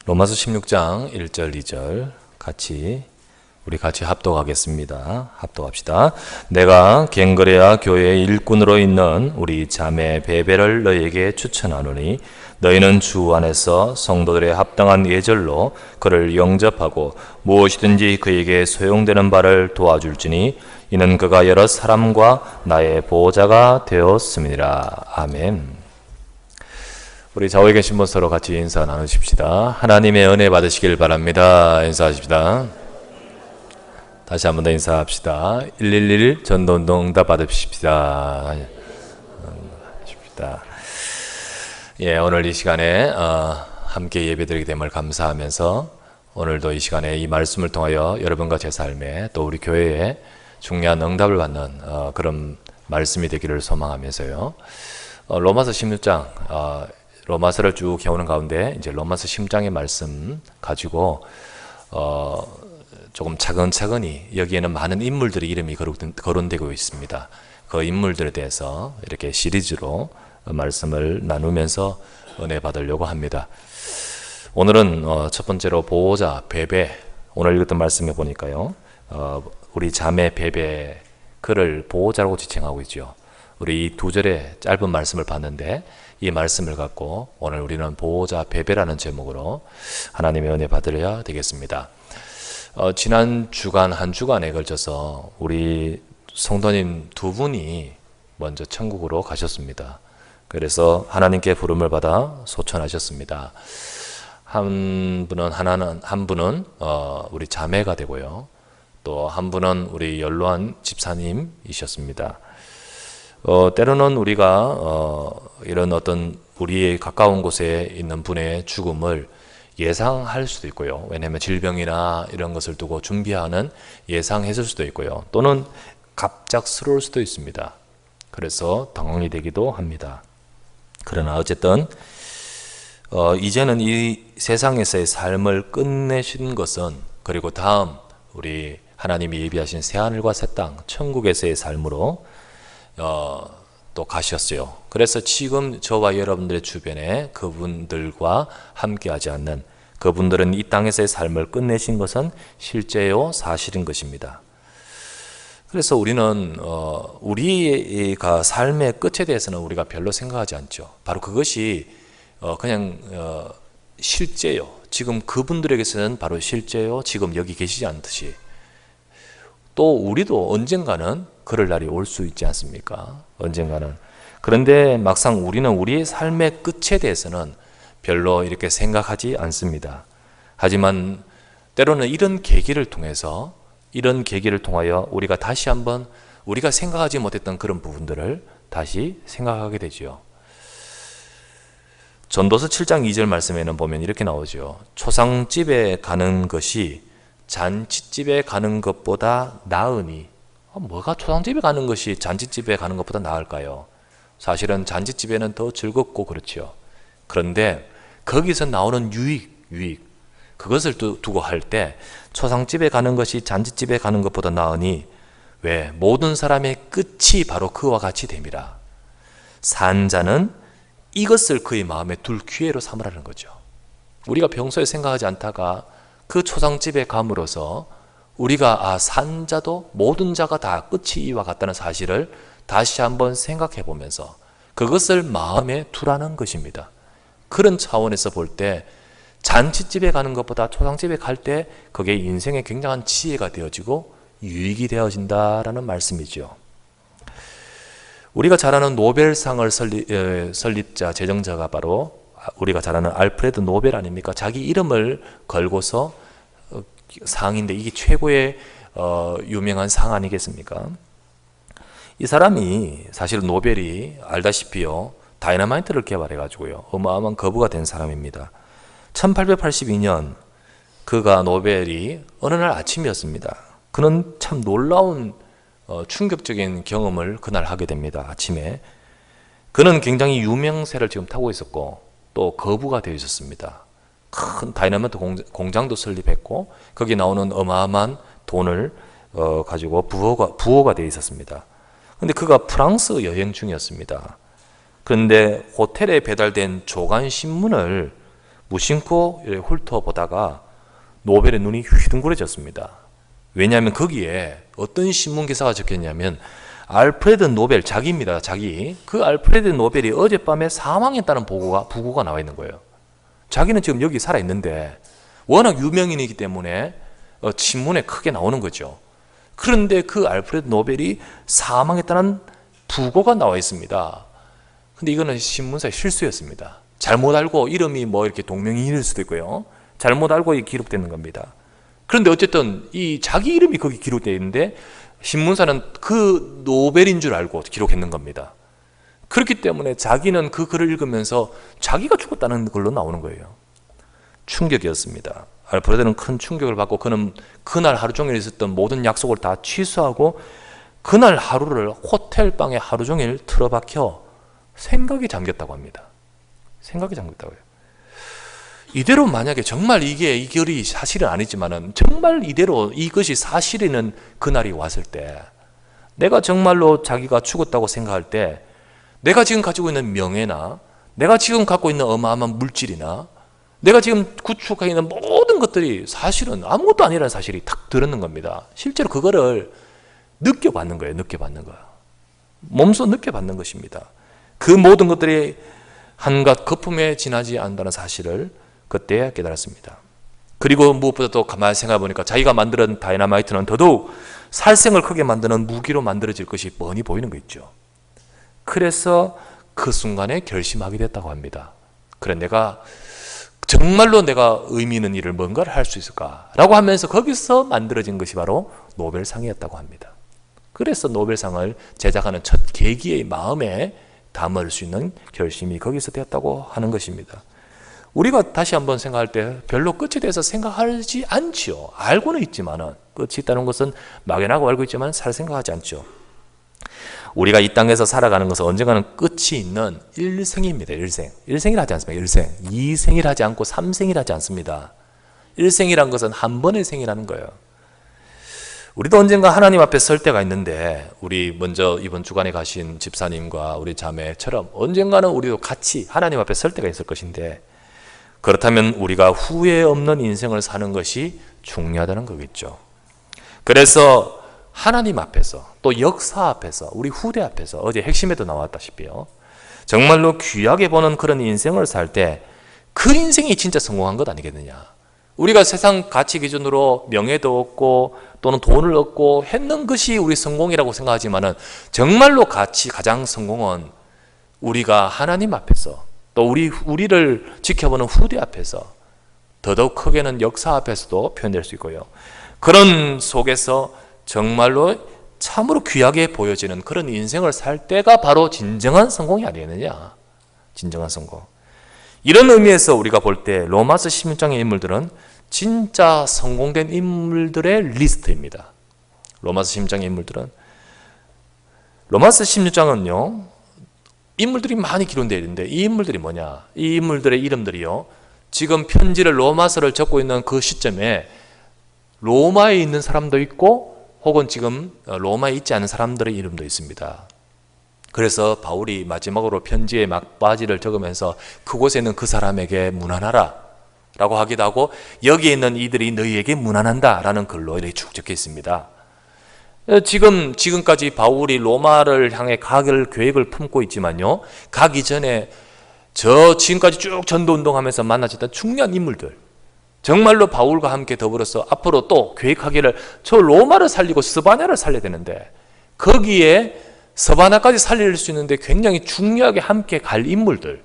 로마서 16장 1절 2절 우리 같이 합독하겠습니다. 합독합시다. 내가 갱그레아 교회의 일꾼으로 있는 우리 자매 베베를 너희에게 추천하노니 너희는 주 안에서 성도들의 합당한 예절로 그를 영접하고 무엇이든지 그에게 소용되는 바를 도와줄지니 이는 그가 여러 사람과 나의 보호자가 되었음이니라. 아멘. 우리 좌우에 계신 분 서로 같이 인사 나누십시다. 하나님의 은혜 받으시길 바랍니다. 인사하십시다. 다시 한 번 더 인사합시다. 111 전도운동 응답 받으십시다. 예, 오늘 이 시간에 함께 예배드리게 됨을 감사하면서 오늘도 이 시간에 이 말씀을 통하여 여러분과 제 삶에 또 우리 교회에 중요한 응답을 받는 그런 말씀이 되기를 소망하면서요. 로마서 16장 로마서를 쭉 해오는 가운데 이제 로마서 16장의 말씀 가지고 조금 차근차근히 여기에는 많은 인물들의 이름이 거론되고 있습니다. 그 인물들에 대해서 이렇게 시리즈로 말씀을 나누면서 은혜 받으려고 합니다. 오늘은 첫 번째로 보호자 베베, 오늘 읽었던 말씀에 보니까요, 우리 자매 베베 그를 보호자라고 지칭하고 있죠. 우리 이 두 절의 짧은 말씀을 봤는데 이 말씀을 갖고 오늘 우리는 보호자 베베라는 제목으로 하나님의 은혜 받으려야 되겠습니다. 지난 주간 한 주간에 걸쳐서 우리 성도님 두 분이 먼저 천국으로 가셨습니다. 그래서 하나님께 부름을 받아 소천하셨습니다. 한 분은 우리 자매가 되고요. 또 한 분은 우리 연로한 집사님이셨습니다. 때로는 우리가 이런 어떤 우리의 가까운 곳에 있는 분의 죽음을 예상할 수도 있고요. 왜냐하면 질병이나 이런 것을 두고 준비하는 예상했을 수도 있고요. 또는 갑작스러울 수도 있습니다. 그래서 당황이 되기도 합니다. 그러나 어쨌든 이제는 이 세상에서의 삶을 끝내신 것은, 그리고 다음 우리 하나님이 예비하신 새하늘과 새 땅 천국에서의 삶으로 또 가셨어요. 그래서 지금 저와 여러분들의 주변에 그분들과 함께하지 않는, 그분들은 이 땅에서의 삶을 끝내신 것은 실제요 사실인 것입니다. 그래서 우리는 우리가 삶의 끝에 대해서는 우리가 별로 생각하지 않죠. 바로 그것이 그냥 실제요, 지금 그분들에게서는 바로 실제요, 지금 여기 계시지 않듯이 또 우리도 언젠가는 그럴 날이 올 수 있지 않습니까? 언젠가는. 그런데 막상 우리는 우리의 삶의 끝에 대해서는 별로 이렇게 생각하지 않습니다. 하지만 때로는 이런 계기를 통하여 우리가 다시 한번 우리가 생각하지 못했던 그런 부분들을 다시 생각하게 되죠. 전도서 7장 2절 말씀에는 보면 이렇게 나오죠. 초상집에 가는 것이 잔치집에 가는 것보다 나으니. 뭐가 초상집에 가는 것이 잔치집에 가는 것보다 나을까요? 사실은 잔치집에는 더 즐겁고 그렇죠. 그런데 거기서 나오는 유익 그것을 두고 할 때 초상집에 가는 것이 잔치집에 가는 것보다 나으니, 왜? 모든 사람의 끝이 바로 그와 같이 됨이라. 산 자는 이것을 그의 마음에 둘 기회로 삼으라는 거죠. 우리가 평소에 생각하지 않다가 그 초상집에 감으로써 우리가 산 자도 모든 자가 다 끝이 이와 같다는 사실을 다시 한번 생각해 보면서 그것을 마음에 두라는 것입니다. 그런 차원에서 볼 때 잔치집에 가는 것보다 초상집에 갈 때 그게 인생의 굉장한 지혜가 되어지고 유익이 되어진다라는 말씀이죠. 우리가 잘 아는 노벨상을 설립자, 제정자가 바로 우리가 잘 아는 알프레드 노벨 아닙니까? 자기 이름을 걸고서 상인데 이게 최고의 유명한 상 아니겠습니까? 이 사람이 사실 노벨이 알다시피요, 다이너마이트를 개발해가지고요 어마어마한 거부가 된 사람입니다. 1882년 그가 노벨이 어느 날 아침이었습니다. 그는 참 놀라운 충격적인 경험을 그날 하게 됩니다. 아침에 그는 굉장히 유명세를 지금 타고 있었고 또 거부가 되어 있었습니다. 큰 다이너마이트 공장도 설립했고 거기 나오는 어마어마한 돈을 가지고 부호가 되어 있었습니다. 그런데 그가 프랑스 여행 중이었습니다. 그런데 호텔에 배달된 조간 신문을 무심코 훑어보다가 노벨의 눈이 휘둥그레졌습니다. 왜냐하면 거기에 어떤 신문 기사가 적혔냐면 알프레드 노벨, 자기입니다. 자기. 그 알프레드 노벨이 어젯밤에 사망했다는 부고가 나와 있는 거예요. 자기는 지금 여기 살아있는데 워낙 유명인이기 때문에 신문에 크게 나오는 거죠. 그런데 그 알프레드 노벨이 사망했다는 부고가 나와 있습니다. 근데 이거는 신문사의 실수였습니다. 잘못 알고 이름이 뭐 이렇게 동명이인일 수도 있고요. 잘못 알고 기록되는 겁니다. 그런데 어쨌든 이 자기 이름이 거기 기록되어 있는데 신문사는 그 노벨인 줄 알고 기록했는 겁니다. 그렇기 때문에 자기는 그 글을 읽으면서 자기가 죽었다는 걸로 나오는 거예요. 충격이었습니다. 알프레드는 큰 충격을 받고 그는 그날 하루 종일 있었던 모든 약속을 다 취소하고 그날 하루를 호텔 방에 하루 종일 틀어박혀 생각이 잠겼다고 합니다. 생각이 잠겼다고요. 이대로 만약에 정말 이 글이 사실은 아니지만은 정말 이대로 이것이 사실이는 그날이 왔을 때 내가 정말로 자기가 죽었다고 생각할 때 내가 지금 가지고 있는 명예나 내가 지금 갖고 있는 어마어마한 물질이나 내가 지금 구축하고 있는 모든 것들이 사실은 아무것도 아니라는 사실이 탁 드러는 겁니다. 실제로 그거를 느껴받는 거예요. 느껴받는 거야. 몸소 느껴받는 것입니다. 그 모든 것들이 한갓 거품에 지나지 않는다는 사실을 그때 깨달았습니다. 그리고 무엇보다 또 가만히 생각해 보니까 자기가 만든 다이너마이트는 더더욱 살생을 크게 만드는 무기로 만들어질 것이 뻔히 보이는 거 있죠. 그래서 그 순간에 결심하게 됐다고 합니다. 그래, 정말로 내가 의미 있는 일을 뭔가를 할 수 있을까라고 하면서 거기서 만들어진 것이 바로 노벨상이었다고 합니다. 그래서 노벨상을 제작하는 첫 계기의 마음에 담을 수 있는 결심이 거기서 되었다고 하는 것입니다. 우리가 다시 한번 생각할 때 별로 끝에 대해서 생각하지 않지요. 알고는 있지만은 끝이 있다는 것은 막연하고 알고 있지만 잘 생각하지 않죠. 우리가 이 땅에서 살아가는 것은 언젠가는 끝이 있는 일생입니다. 일생이라 하지 않습니다. 일생. 2생이라 하지 않고 3생이라 하지 않습니다. 일생이란 것은 한 번의 생이라는 거예요. 우리도 언젠가 하나님 앞에 설 때가 있는데 우리 먼저 이번 주간에 가신 집사님과 우리 자매처럼 언젠가는 우리도 같이 하나님 앞에 설 때가 있을 것인데 그렇다면 우리가 후회 없는 인생을 사는 것이 중요하다는 거겠죠. 그래서 하나님 앞에서 또 역사 앞에서 우리 후대 앞에서 어제 핵심에도 나왔다시피요. 정말로 귀하게 보는 그런 인생을 살 때 그 인생이 진짜 성공한 것 아니겠느냐. 우리가 세상 가치 기준으로 명예도 얻고 또는 돈을 얻고 했는 것이 우리 성공이라고 생각하지만은 정말로 가장 성공은 우리가 하나님 앞에서 또 우리를 지켜보는 후대 앞에서 더더욱 크게는 역사 앞에서도 표현될 수 있고요. 그런 속에서 정말로 참으로 귀하게 보여지는 그런 인생을 살 때가 바로 진정한 성공이 아니겠느냐. 진정한 성공. 이런 의미에서 우리가 볼 때 로마서 16장의 인물들은 진짜 성공된 인물들의 리스트입니다. 로마서 16장은요. 인물들이 많이 기록되어 있는데 이 인물들이 뭐냐? 이 인물들의 이름들이요. 지금 편지를 로마서를 적고 있는 그 시점에 로마에 있는 사람도 있고 혹은 지금 로마에 있지 않은 사람들의 이름도 있습니다. 그래서 바울이 마지막으로 편지의 막바지를 적으면서 그곳에 있는 그 사람에게 문안하라 라고 하기도 하고 여기에 있는 이들이 너희에게 문안한다 라는 글로 이렇게 쭉 적혀 있습니다. 지금까지 바울이 로마를 향해 가길 계획을 품고 있지만요. 가기 전에 지금까지 쭉 전도운동하면서 만나졌던 중요한 인물들 정말로 바울과 함께 더불어서 앞으로 또 계획하기를 저 로마를 살리고 스바냐를 살려야 되는데 거기에 스바냐까지 살릴 수 있는데 굉장히 중요하게 함께 갈 인물들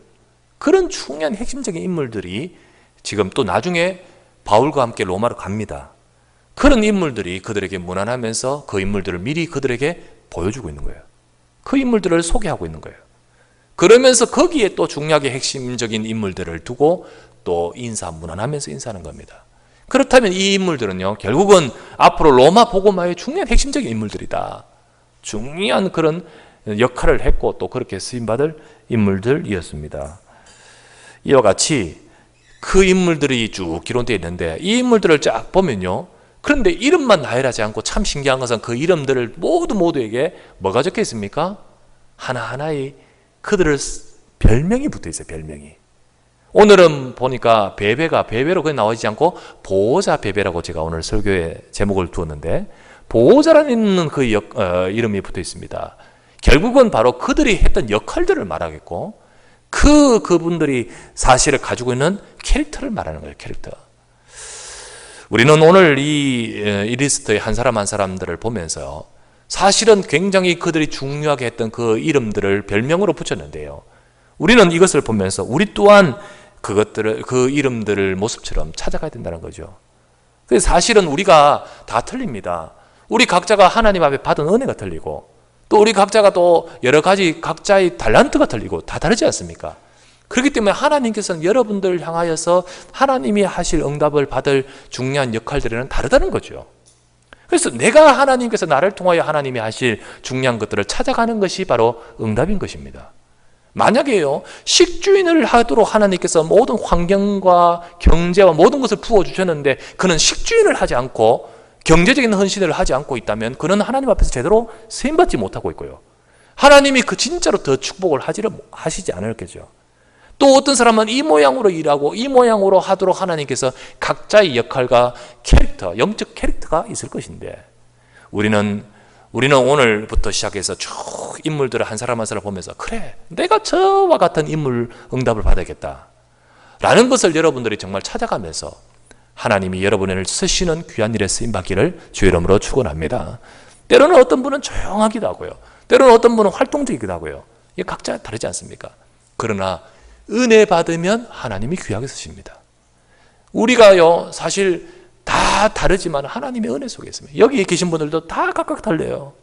그런 중요한 핵심적인 인물들이 지금 또 나중에 바울과 함께 로마로 갑니다. 그런 인물들이 그들에게 문안하면서 그 인물들을 미리 그들에게 보여주고 있는 거예요. 그 인물들을 소개하고 있는 거예요. 그러면서 거기에 또 중요하게 핵심적인 인물들을 두고 또 문안하면서 인사하는 겁니다. 그렇다면 이 인물들은요, 결국은 앞으로 로마 복음화의 중요한 핵심적인 인물들이다. 중요한 그런 역할을 했고 또 그렇게 쓰임받을 인물들이었습니다. 이와 같이 그 인물들이 쭉 기록되어 있는데 이 인물들을 쫙 보면요. 그런데 이름만 나열하지 않고 참 신기한 것은 그 이름들을 모두에게 뭐가 적혀 있습니까? 하나하나의 그들을 별명이 붙어 있어요. 별명이. 오늘은 보니까 베베로 그냥 나오지 않고 보호자 베베라고 제가 오늘 설교의 제목을 두었는데, 보호자라는 그 이름이 붙어 있습니다. 결국은 바로 그들이 했던 역할들을 말하겠고, 그분들이 사실을 가지고 있는 캐릭터를 말하는 거예요. 캐릭터. 우리는 오늘 이 리스트의 한 사람 한 사람들을 보면서 사실은 굉장히 그들이 중요하게 했던 그 이름들을 별명으로 붙였는데요, 우리는 이것을 보면서 우리 또한 그 이름들을 모습처럼 찾아가야 된다는 거죠. 그래서 사실은 우리가 다 틀립니다. 우리 각자가 하나님 앞에 받은 은혜가 틀리고, 또 우리 각자가 또 여러 가지 각자의 달란트가 틀리고 다 다르지 않습니까? 그렇기 때문에 하나님께서는 여러분들을 향하여서 하나님이 하실 응답을 받을 중요한 역할들은 다르다는 거죠. 그래서 내가 하나님께서 나를 통하여 하나님이 하실 중요한 것들을 찾아가는 것이 바로 응답인 것입니다. 만약에요, 식주인을 하도록 하나님께서 모든 환경과 경제와 모든 것을 부어주셨는데 그는 식주인을 하지 않고 경제적인 헌신을 하지 않고 있다면 그는 하나님 앞에서 제대로 쓰임받지 못하고 있고요, 하나님이 그 진짜로 더 축복을 하시지 않을겠죠. 또 어떤 사람은 이 모양으로 일하고 이 모양으로 하도록 하나님께서 각자의 역할과 캐릭터, 영적 캐릭터가 있을 것인데, 우리는 오늘부터 시작해서 쭉 인물들을 한 사람 한 사람 보면서, 그래, 내가 저와 같은 인물 응답을 받아야겠다 라는 것을 여러분들이 정말 찾아가면서 하나님이 여러분을 쓰시는 귀한 일에 쓰임받기를 주의 이름으로 축원합니다. 때로는 어떤 분은 조용하기도 하고요, 때로는 어떤 분은 활동적이기도 하고요. 이게 각자 다르지 않습니까? 그러나 은혜 받으면 하나님이 귀하게 쓰십니다. 우리가요, 사실 다 다르지만 하나님의 은혜 속에 있습니다. 여기 계신 분들도 다 각각 달라요.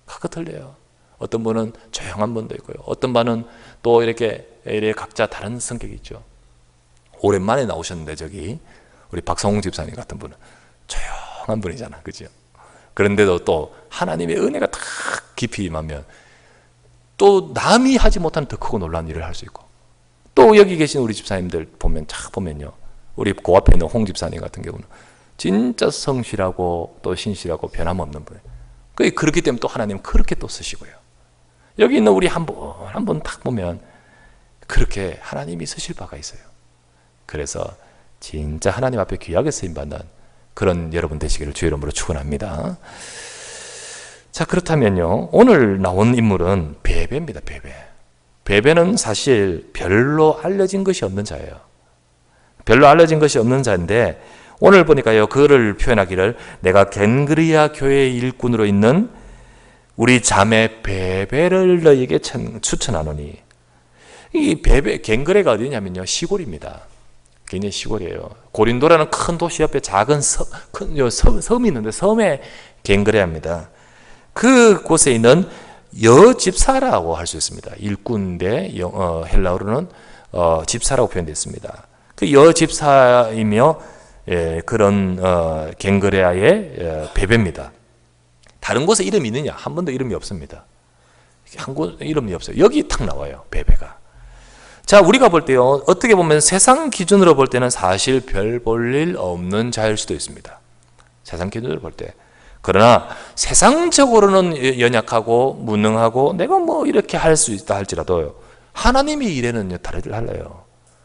각각 틀려요. 어떤 분은 조용한 분도 있고요, 어떤 분은 또 이렇게 각자 다른 성격이 있죠. 오랜만에 나오셨는데 저기 우리 박성웅 집사님 같은 분은 조용한 분이잖아, 그죠? 그런데도 또 하나님의 은혜가 딱 깊이 임하면 또 남이 하지 못하는 더 크고 놀라운 일을 할 수 있고, 또 여기 계신 우리 집사님들 보면요, 우리 그 앞에 있는 홍 집사님 같은 경우는 진짜 성실하고 또 신실하고 변함없는 분이에요. 그렇기 때문에 또 하나님 그렇게 또 쓰시고요, 여기 있는 우리 한 분 딱 보면 그렇게 하나님이 쓰실 바가 있어요. 그래서 진짜 하나님 앞에 귀하게 쓰임받는 그런 여러분 되시기를 주의 이름으로 축원합니다. 자, 그렇다면요, 오늘 나온 인물은 베베입니다. 베베는 사실 별로 알려진 것이 없는 자예요. 별로 알려진 것이 없는 자인데, 오늘 보니까요, 그를 표현하기를 내가 겐그리아 교회의 일꾼으로 있는 우리 자매 베베를 너에게 추천하노니. 이 겐그레가 어디냐면요, 시골입니다. 굉장히 시골이에요. 고린도라는 큰 도시 옆에 작은 섬이 있는데 섬에 겐그레아입니다. 그곳에 있는 여집사라고 할 수 있습니다. 일꾼인데 헬라어로는 집사라고 표현됐습니다. 그 여집사이며 그런 겐그레아의 베베입니다. 다른 곳에 이름이 있느냐? 한 번도 이름이 없습니다. 한 곳 이름이 없어요. 여기 탁 나와요, 베베가. 자, 우리가 볼 때요, 어떻게 보면 세상 기준으로 볼 때는 사실 별 볼 일 없는 자일 수도 있습니다. 세상 기준으로 볼 때. 그러나 세상적으로는 연약하고 무능하고 내가 뭐 이렇게 할 수 있다 할지라도 하나님의 일에는 달라요.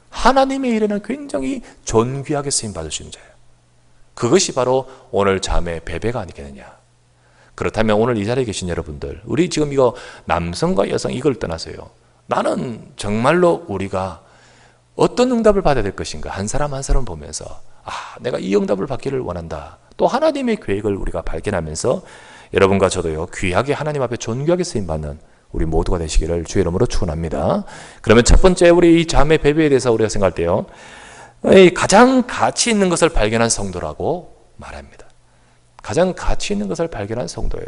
하나님의 일에는 굉장히 존귀하게 쓰임받을 수 있는 자예요. 그것이 바로 오늘 자매 베베가 아니겠느냐. 그렇다면 오늘 이 자리에 계신 여러분들, 우리 지금 이거 남성과 여성 이걸 떠나서요, 나는 정말로 우리가 어떤 응답을 받아야 될 것인가 한 사람 한 사람 보면서, 내가 이 응답을 받기를 원한다. 또 하나님의 계획을 우리가 발견하면서 여러분과 저도요, 귀하게 하나님 앞에 존귀하게 쓰임받는 우리 모두가 되시기를 주의 이름으로 축원합니다. 그러면 첫 번째 우리 이 자매 베베에 대해서 우리가 생각할 때요, 가장 가치 있는 것을 발견한 성도라고 말합니다. 가장 가치 있는 것을 발견한 성도예요.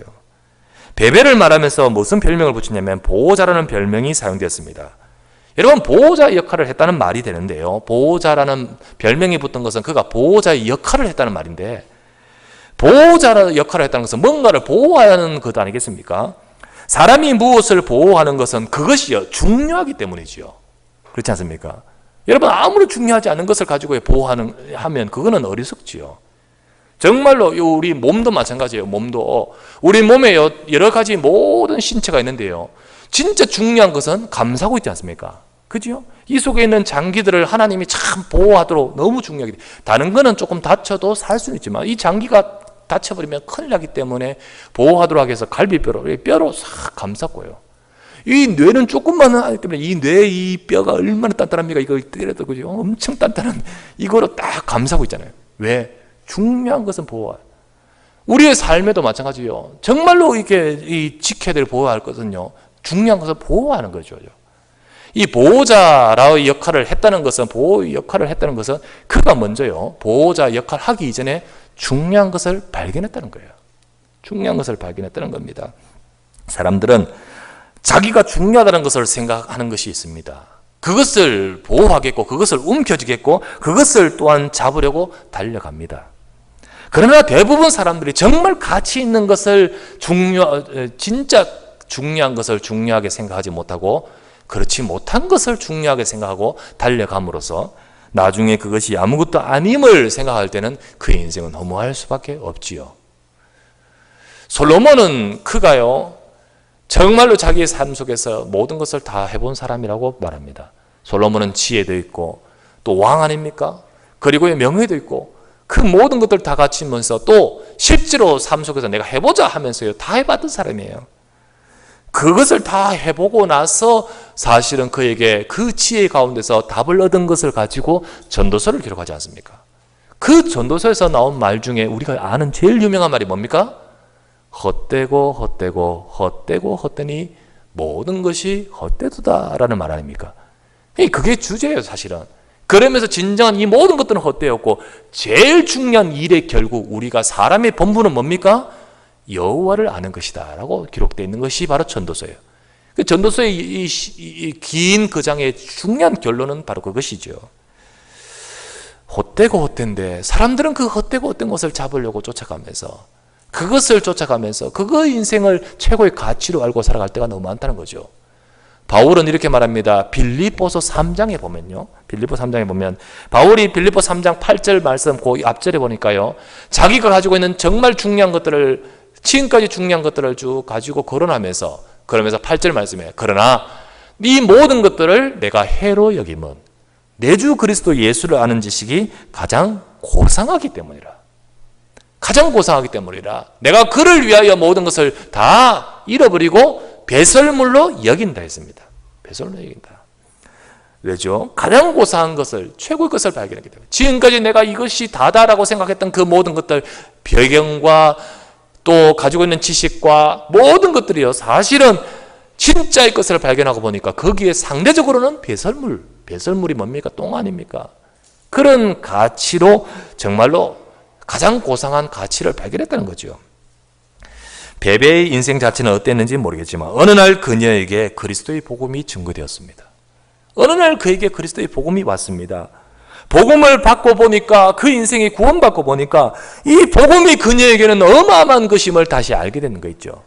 베베를 말하면서 무슨 별명을 붙이냐면 보호자라는 별명이 사용되었습니다. 여러분, 보호자 역할을 했다는 말이 되는데요, 보호자라는 별명이 붙은 것은 그가 보호자의 역할을 했다는 말인데, 보호자 역할을 했다는 것은 뭔가를 보호하는 것 아니겠습니까? 사람이 무엇을 보호하는 것은 그것이 중요하기 때문이지요. 그렇지 않습니까? 여러분, 아무리 중요하지 않은 것을 가지고 하면 그거는 어리석지요. 정말로 우리 몸도 마찬가지예요. 몸도 우리 몸에 여러 가지 모든 신체가 있는데요, 진짜 중요한 것은 감싸고 있지 않습니까? 그죠? 이 속에 있는 장기들을 하나님이 참 보호하도록 너무 중요하게 돼. 다른 거는 조금 다쳐도 살 수는 있지만 이 장기가 다쳐버리면 큰일 나기 때문에 보호하도록 하기 위해서 뼈로 싹 감쌌고요. 이 뇌는 조금만 하기 때문에 이 뇌, 이 뼈가 얼마나 단단합니까? 이거 때려도 그죠? 엄청 단단한 이거로 딱 감싸고 있잖아요. 왜? 중요한 것은 보호할. 우리의 삶에도 마찬가지요. 정말로 이렇게 지켜야 될 보호할 것은요. 중요한 것은 보호하는 거죠. 이 보호자라의 역할을 했다는 것은 보호 역할을 했다는 것은 그가 먼저요. 보호자 역할 하기 이전에 중요한 것을 발견했다는 거예요. 중요한 것을 발견했다는 겁니다. 사람들은 자기가 중요하다는 것을 생각하는 것이 있습니다. 그것을 보호하겠고 그것을 움켜쥐겠고 그것을 또한 잡으려고 달려갑니다. 그러나 대부분 사람들이 정말 가치 있는 것을 진짜 중요한 것을 중요하게 생각하지 못하고 그렇지 못한 것을 중요하게 생각하고 달려감으로써 나중에 그것이 아무것도 아님을 생각할 때는 그의 인생은 허무할 수밖에 없지요. 솔로몬은 그가요 정말로 자기의 삶 속에서 모든 것을 다 해본 사람이라고 말합니다. 솔로몬은 지혜도 있고 또 왕 아닙니까? 그리고 명예도 있고 그 모든 것들 다 갖추면서 또 실제로 삶 속에서 내가 해보자 하면서요 다 해봤던 사람이에요. 그것을 다 해보고 나서 사실은 그에게 그 지혜 가운데서 답을 얻은 것을 가지고 전도서를 기록하지 않습니까? 그 전도서에서 나온 말 중에 우리가 아는 제일 유명한 말이 뭡니까? 헛되고 헛되고 헛되고 헛되니 모든 것이 헛되도다라는 말 아닙니까? 그게 주제예요 사실은. 그러면서 진정한 이 모든 것들은 헛되었고 제일 중요한 일의 결국 우리가 사람의 본분은 뭡니까? 여호와를 아는 것이다 라고 기록되어 있는 것이 바로 전도서예요. 그 전도서의 이 긴 그 장의 중요한 결론은 바로 그것이죠. 헛되고 헛된데 사람들은 그 헛되고 헛된 것을 잡으려고 쫓아가면서 그것을 쫓아가면서 그거 인생을 최고의 가치로 알고 살아갈 때가 너무 많다는 거죠. 바울은 이렇게 말합니다. 빌립보서 3장에 보면요. 빌립보 3장에 보면 바울이 빌립보 3장 8절 말씀 그 앞절에 보니까요. 자기가 가지고 있는 정말 중요한 것들을 지금까지 중요한 것들을 쭉 가지고 거론하면서 그러면서 8절 말씀에 그러나 이 모든 것들을 내가 해로 여김은 내 주 그리스도 예수를 아는 지식이 가장 고상하기 때문이라. 가장 고상하기 때문이라. 내가 그를 위하여 모든 것을 다 잃어버리고 배설물로 여긴다 했습니다. 배설물로 여긴다. 왜죠? 가장 고상한 것을 최고의 것을 발견했기 때문에 지금까지 내가 이것이 다다라고 생각했던 그 모든 것들 배경과 또 가지고 있는 지식과 모든 것들이요 사실은 진짜의 것을 발견하고 보니까 거기에 상대적으로는 배설물이 뭡니까? 똥 아닙니까? 그런 가치로 정말로 가장 고상한 가치를 발견했다는 거죠. 베베의 인생 자체는 어땠는지 모르겠지만 어느 날 그녀에게 그리스도의 복음이 증거되었습니다. 어느 날 그에게 그리스도의 복음이 왔습니다. 복음을 받고 보니까 그 인생이 구원받고 보니까 이 복음이 그녀에게는 어마어마한 것임을 다시 알게 되는 거 있죠.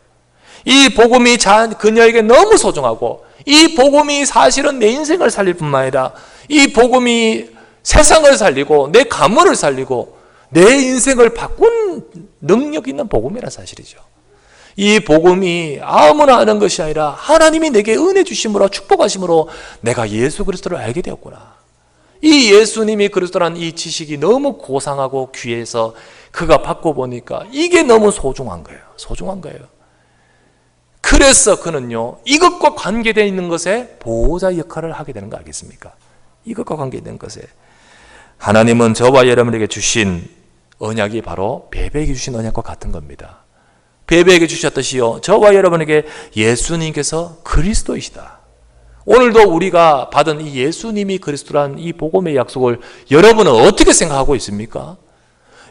이 복음이 그녀에게 너무 소중하고 이 복음이 사실은 내 인생을 살릴 뿐만 아니라 이 복음이 세상을 살리고 내 가문을 살리고 내 인생을 바꾼 능력 있는 복음이라는 사실이죠. 이 복음이 아무나 아는 것이 아니라 하나님이 내게 은혜 주심으로 축복하심으로 내가 예수 그리스도를 알게 되었구나. 이 예수님이 그리스도라는 이 지식이 너무 고상하고 귀해서 그가 받고 보니까 이게 너무 소중한 거예요. 소중한 거예요. 그래서 그는요 이것과 관계되어 있는 것에 보호자 역할을 하게 되는 거 알겠습니까? 이것과 관계된 것에 하나님은 저와 여러분에게 주신 언약이 바로 베베에게 주신 언약과 같은 겁니다. 베베에게 주셨듯이요 저와 여러분에게 예수님께서 그리스도이시다. 오늘도 우리가 받은 이 예수님이 그리스도라는 이 복음의 약속을 여러분은 어떻게 생각하고 있습니까?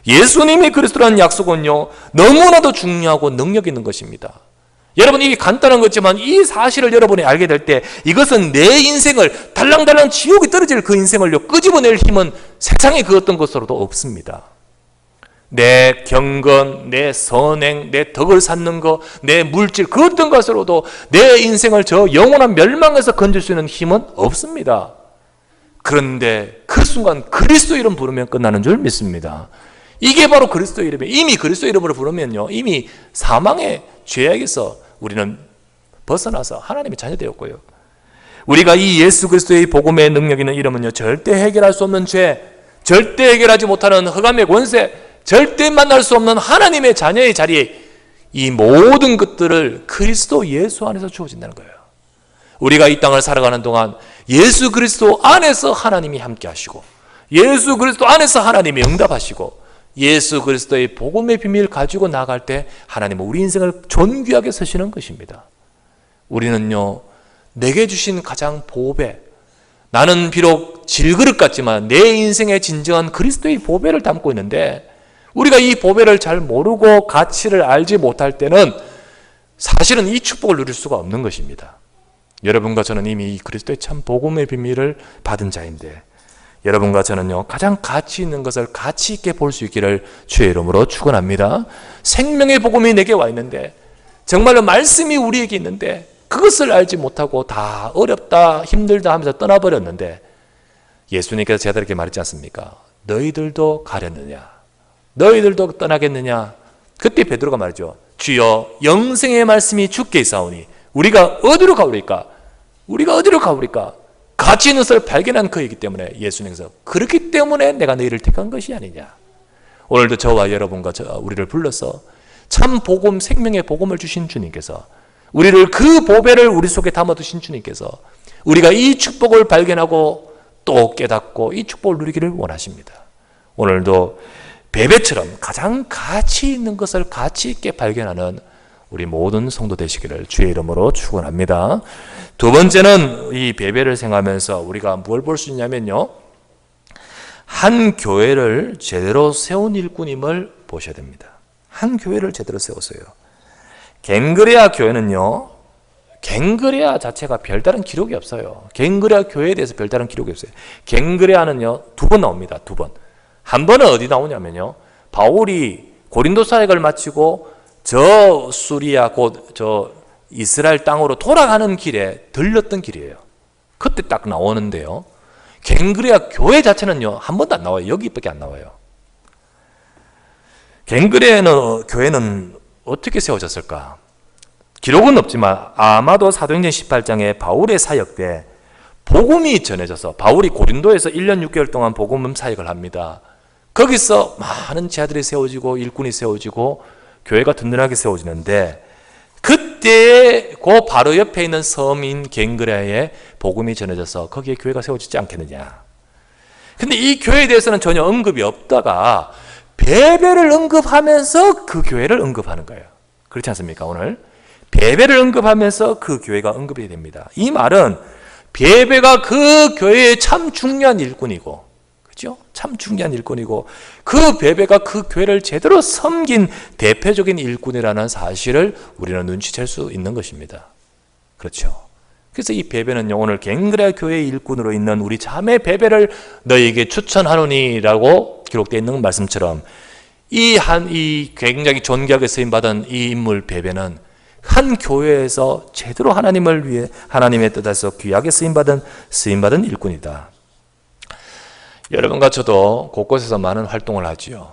예수님이 그리스도라는 약속은요 너무나도 중요하고 능력 있는 것입니다. 여러분 이게 간단한 거지만 이 사실을 여러분이 알게 될 때 이것은 내 인생을 달랑달랑 지옥에 떨어질 그 인생을 끄집어낼 힘은 세상에 그 어떤 것으로도 없습니다. 내 경건, 내 선행, 내 덕을 쌓는 것, 내 물질 그 어떤 것으로도 내 인생을 저 영원한 멸망에서 건질 수 있는 힘은 없습니다. 그런데 그 순간 그리스도 이름 부르면 끝나는 줄 믿습니다. 이게 바로 그리스도 이름이에요. 이미 그리스도 이름으로 부르면요 이미 사망의 죄악에서 우리는 벗어나서 하나님의 자녀 되었고요. 우리가 이 예수 그리스도의 복음의 능력 있는 이름은요, 절대 해결할 수 없는 죄, 절대 해결하지 못하는 흑암의 권세, 절대 만날 수 없는 하나님의 자녀의 자리에 이 모든 것들을 그리스도 예수 안에서 주어진다는 거예요. 우리가 이 땅을 살아가는 동안 예수 그리스도 안에서 하나님이 함께 하시고, 예수 그리스도 안에서 하나님이 응답하시고, 예수 그리스도의 복음의 비밀을 가지고 나갈 때 하나님은 우리 인생을 존귀하게 쓰시는 것입니다. 우리는요, 내게 주신 가장 보배, 나는 비록 질그릇 같지만 내 인생의 진정한 그리스도의 보배를 담고 있는데, 우리가 이 보배를 잘 모르고 가치를 알지 못할 때는 사실은 이 축복을 누릴 수가 없는 것입니다. 여러분과 저는 이미 이 그리스도의 참 복음의 비밀을 받은 자인데, 여러분과 저는요, 가장 가치 있는 것을 가치 있게 볼 수 있기를 주의 이름으로 축원합니다. 생명의 복음이 내게 와 있는데, 정말로 말씀이 우리에게 있는데 그것을 알지 못하고 다 어렵다 힘들다 하면서 떠나버렸는데, 예수님께서 제자들에게 말했지 않습니까? 너희들도 가렸느냐? 너희들도 떠나겠느냐? 그때 베드로가 말이죠. 주여, 영생의 말씀이 주께 있사오니 우리가 어디로 가오리까? 우리가 어디로 가오리까? 가치 있는 것을 발견한 그이기 때문에 예수님께서 그렇기 때문에 내가 너희를 택한 것이 아니냐. 오늘도 저와 여러분과 우리를 불러서 참 복음, 생명의 복음을 주신 주님께서, 우리를 그 보배를 우리 속에 담아두신 주님께서 우리가 이 축복을 발견하고 또 깨닫고 이 축복을 누리기를 원하십니다. 오늘도 베베처럼 가장 가치 있는 것을 가치 있게 발견하는 우리 모든 성도 되시기를 주의 이름으로 축원합니다. 두 번째는 이 베베를 생각하면서 우리가 뭘 볼 수 있냐면요, 한 교회를 제대로 세운 일꾼임을 보셔야 됩니다. 한 교회를 제대로 세웠어요. 갱그레아 교회는요, 갱그레아 자체가 별다른 기록이 없어요. 갱그레아 교회에 대해서 별다른 기록이 없어요. 갱그레아는요, 두 번 나옵니다. 두 번. 한 번은 어디 나오냐면요, 바울이 고린도 사역을 마치고 저 수리아 곧 저 이스라엘 땅으로 돌아가는 길에 들렸던 길이에요. 그때 딱 나오는데요, 갱그레아 교회 자체는요 한 번도 안 나와요. 여기밖에 안 나와요. 갱그레아 교회는 어떻게 세워졌을까? 기록은 없지만 아마도 사도행전 18장에 바울의 사역 때 복음이 전해져서, 바울이 고린도에서 1년 6개월 동안 복음 사역을 합니다. 거기서 많은 제자들이 세워지고 일꾼이 세워지고 교회가 든든하게 세워지는데, 그때 그 바로 옆에 있는 섬인 갱그레아에 복음이 전해져서 거기에 교회가 세워지지 않겠느냐. 근데 이 교회에 대해서는 전혀 언급이 없다가 베베를 언급하면서 그 교회를 언급하는 거예요. 그렇지 않습니까? 오늘 베베를 언급하면서 그 교회가 언급이 됩니다. 이 말은 베베가 그 교회의 참 중요한 일꾼이고, 그죠? 참 중요한 일꾼이고, 그 베베가 그 교회를 제대로 섬긴 대표적인 일꾼이라는 사실을 우리는 눈치챌 수 있는 것입니다. 그렇죠? 그래서 이 베베는요, 오늘 갱그레아 교회의 일꾼으로 있는 우리 자매 베베를 너희에게 추천하노니라고 기록되어 있는 말씀처럼, 이 굉장히 존귀하게 쓰임받은 이 인물 베베는 한 교회에서 제대로 하나님을 위해 하나님의 뜻에서 귀하게 쓰임받은 일꾼이다. 여러분과 저도 곳곳에서 많은 활동을 하지요.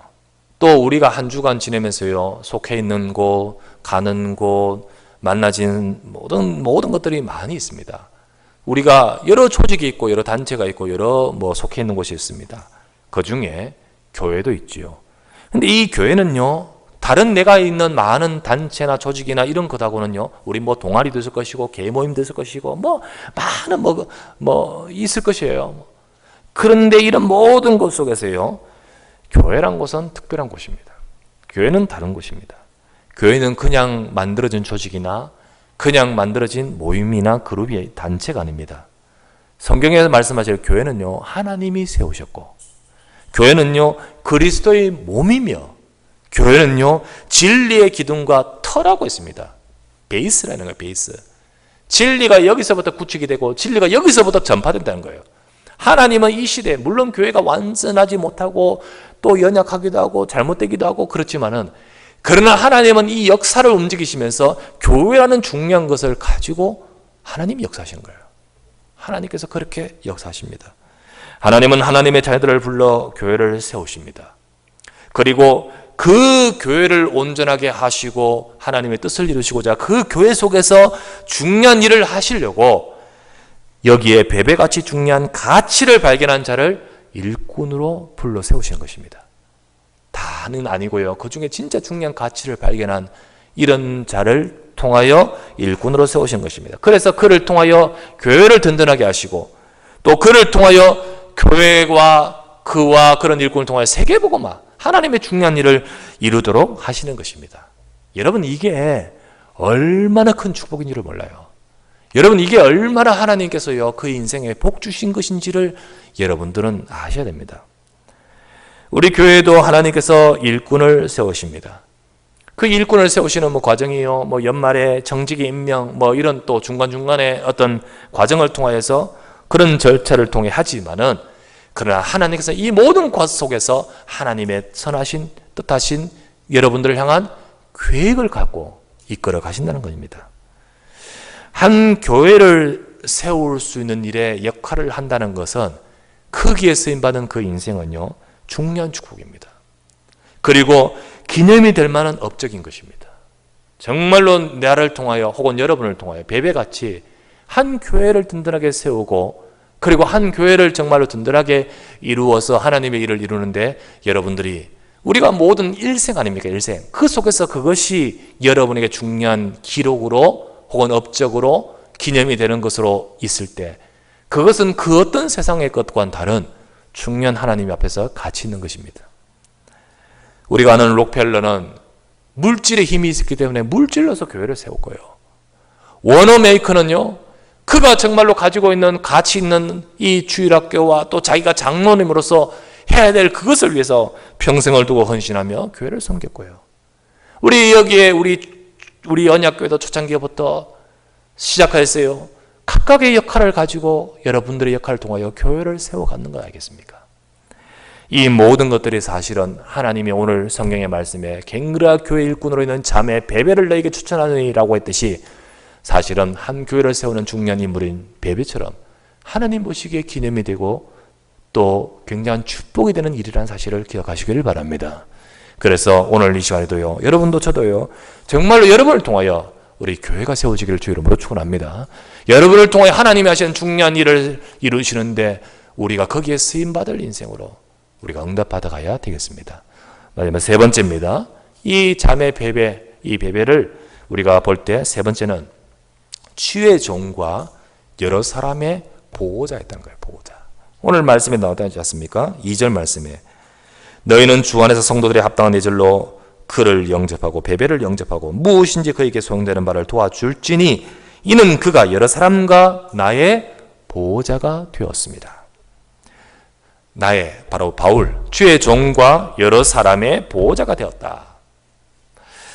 또 우리가 한 주간 지내면서요, 속해 있는 곳, 가는 곳, 만나진 모든 것들이 많이 있습니다. 우리가 여러 조직이 있고 여러 단체가 있고 여러 속해 있는 곳이 있습니다. 그 중에 교회도 있지요. 근데 이 교회는요, 다른 내가 있는 많은 단체나 조직이나 이런 것하고는요, 우리 동아리도 있을 것이고 계모임도 있을 것이고 많은 있을 것이에요. 그런데 이런 모든 것 속에서요, 교회란 곳은 특별한 곳입니다. 교회는 다른 곳입니다. 교회는 그냥 만들어진 조직이나 그냥 만들어진 모임이나 그룹이 단체가 아닙니다. 성경에서 말씀하실 교회는요, 하나님이 세우셨고, 교회는요, 그리스도의 몸이며, 교회는요, 진리의 기둥과 터라고 있습니다. 베이스라는 거예요. 베이스. 진리가 여기서부터 구축이 되고 진리가 여기서부터 전파된다는 거예요. 하나님은 이 시대에, 물론 교회가 완전하지 못하고 또 연약하기도 하고 잘못되기도 하고 그렇지만은, 그러나 하나님은 이 역사를 움직이시면서 교회라는 중요한 것을 가지고 하나님이 역사하시는 거예요. 하나님께서 그렇게 역사하십니다. 하나님은 하나님의 자녀들을 불러 교회를 세우십니다. 그리고 그 교회를 온전하게 하시고 하나님의 뜻을 이루시고자 그 교회 속에서 중요한 일을 하시려고 여기에 베베같이 중요한 가치를 발견한 자를 일꾼으로 불러 세우시는 것입니다. 다는 아니고요. 그 중에 진짜 중요한 가치를 발견한 이런 자를 통하여 일꾼으로 세우신 것입니다. 그래서 그를 통하여 교회를 든든하게 하시고 또 그를 통하여 교회와 그와 그런 일꾼을 통하여 세계복음화, 하나님의 중요한 일을 이루도록 하시는 것입니다. 여러분, 이게 얼마나 큰 축복인지를 몰라요. 여러분, 이게 얼마나 하나님께서요 그 인생에 복 주신 것인지를 여러분들은 아셔야 됩니다. 우리 교회도 하나님께서 일꾼을 세우십니다. 그 일꾼을 세우시는 과정이요, 연말에 정직의 임명, 이런 또 중간중간에 어떤 과정을 통하여서 그런 절차를 통해 하지만은, 그러나 하나님께서 이 모든 과정 속에서 하나님의 선하신, 뜻하신 여러분들을 향한 계획을 갖고 이끌어 가신다는 것입니다. 한 교회를 세울 수 있는 일에 역할을 한다는 것은 크기에 쓰임받은 그 인생은요, 중요한 축복입니다. 그리고 기념이 될 만한 업적인 것입니다. 정말로 나를 통하여 혹은 여러분을 통하여 베베같이 한 교회를 든든하게 세우고 그리고 한 교회를 정말로 든든하게 이루어서 하나님의 일을 이루는데 여러분들이 우리가 모든 일생 아닙니까? 일생. 그 속에서 그것이 여러분에게 중요한 기록으로 혹은 업적으로 기념이 되는 것으로 있을 때 그것은 그 어떤 세상의 것과는 다른 중요한 하나님 앞에서 가치 있는 것입니다. 우리가 아는 록펠러는 물질의 힘이 있기 때문에 물질로서 교회를 세웠고요. 워너메이커는요, 그가 정말로 가지고 있는 가치 있는 이 주일학교와 또 자기가 장로님으로서 해야 될 그것을 위해서 평생을 두고 헌신하며 교회를 섬겼고요. 우리 여기에 우리 언약교회도 초창기부터 시작하였어요. 각각의 역할을 가지고 여러분들의 역할을 통하여 교회를 세워가는 거 아니겠습니까? 이 모든 것들이 사실은 하나님이 오늘 성경의 말씀에 갱그라 교회 일꾼으로 있는 자매 베베를 너에게 추천하느니라고 했듯이 사실은 한 교회를 세우는 중요한 인물인 베베처럼 하나님 보시기에 기념이 되고 또 굉장한 축복이 되는 일이라는 사실을 기억하시기를 바랍니다. 그래서 오늘 이 시간에도요, 여러분도 저도요, 정말로 여러분을 통하여 우리 교회가 세워지기를 주의 이름으로 축원합니다. 여러분을 통해 하나님이 하시는 중요한 일을 이루시는데 우리가 거기에 쓰임받을 인생으로 우리가 응답받아 가야 되겠습니다. 마지막 세 번째입니다. 이 자매 베베, 이 베베를 우리가 볼 때 세 번째는 주의 종과 여러 사람의 보호자였다는 거예요. 보호자. 오늘 말씀에 나오지 않습니까? 2절 말씀에 너희는 주 안에서 성도들의 합당한 예절로 그를 영접하고 베베를 영접하고 무엇인지 그에게 소용되는 바를 도와줄지니 이는 그가 여러 사람과 나의 보호자가 되었습니다. 나의 바로 바울, 주의 종과 여러 사람의 보호자가 되었다.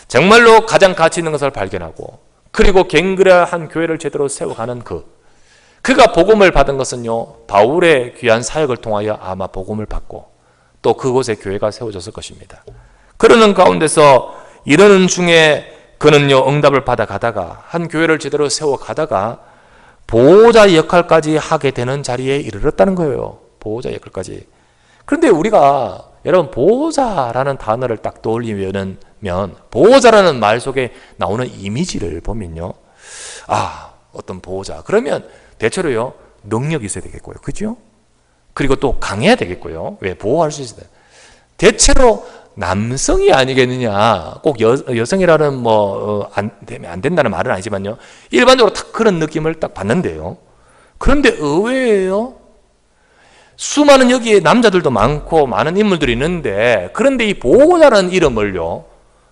정말로 가장 가치 있는 것을 발견하고 그리고 갱그라한 교회를 제대로 세워가는 그가 복음을 받은 것은요, 바울의 귀한 사역을 통하여 아마 복음을 받고 또 그곳에 교회가 세워졌을 것입니다. 그러는 가운데서 이러는 중에 그는요, 응답을 받아가다가 한 교회를 제대로 세워가다가 보호자 역할까지 하게 되는 자리에 이르렀다는 거예요. 보호자 역할까지. 그런데 우리가 여러분 보호자라는 단어를 딱 떠올리면 보호자라는 말 속에 나오는 이미지를 보면요, 어떤 보호자 그러면 대체로요 능력이 있어야 되겠고요, 그죠? 그리고 또 강해야 되겠고요. 왜? 보호할 수 있어야 돼. 대체로 남성이 아니겠느냐. 꼭 여성이라는 안 된다는 말은 아니지만요, 일반적으로 딱 그런 느낌을 딱 받는데요. 그런데 의외예요. 수많은 여기에 남자들도 많고 많은 인물들이 있는데 그런데 이 보호자라는 이름을요